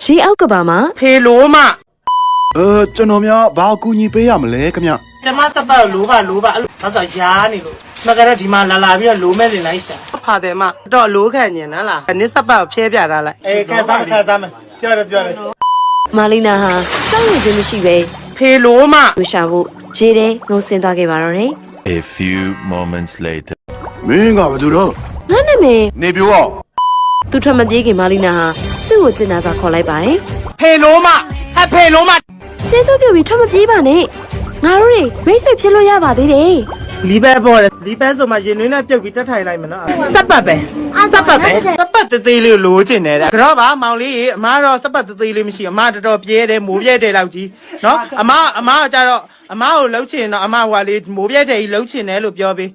ရေအောက်ကဘာမှာ ဖေလိုမ ကျွန်တော်များဘာအကူအညီပေးရမလဲခင်ဗျ ကျမစပတ်လိုပါအဲ့လိုဘာသာရာနေလို့မကတော့ဒီမှာလာပြီးတော့လိုမဲ့နေလိုက်ရှာဖာတယ်မတော့လိုခံညင်နော်လားနစ်စပတ်ဖျဲပြတာလိုက်အေးခက်သားပြောတယ် မာလီနာဟာကြောက်ရွံ့ခြင်းမရှိပဲ ဖေလိုမ ဝရှာဖို့ရေထဲငုံဆင်းသွားခဲ့ပါတော့တယ် A few moments later. မင်းကဘာတူတော့ ငါနာမည် နေပြောအောင် သူထွက်မပြေးခင်မာလီနာဟာသူ့ကိုကျင်နာစွာခေါ်လိုက်ပါတယ် ဖေလိုမဖေလိုမ ကျေးဇူးပြုပြီးထွက်မပြေးပါနဲ့ငါတို့တွေမိတ်ဆွေဖြစ်လို့ရပါသေးတယ် လီဘဲပေါ်တယ်လီဘဲဆိုမှရင်နှွေးနဲ့ပြုတ်ပြီးတက်ထိုင်လိုက်မယ်နော်စပတ်ပဲစပတ်သေးလေးလိုချင်နေတာကတော့ပါမောင်လေးအမတော့စပတ်သေးလေးမရှိအမတော်တော်ပြဲတယ်မိုးပြဲတယ်လောက်ကြီးနော်အမကကြတော့အမကိုလှုပ်ချင်တော့အမဟွာလေးမိုးပြဲတယ်ကြီးလှုပ်ချင်တယ်လို့ပြောပေး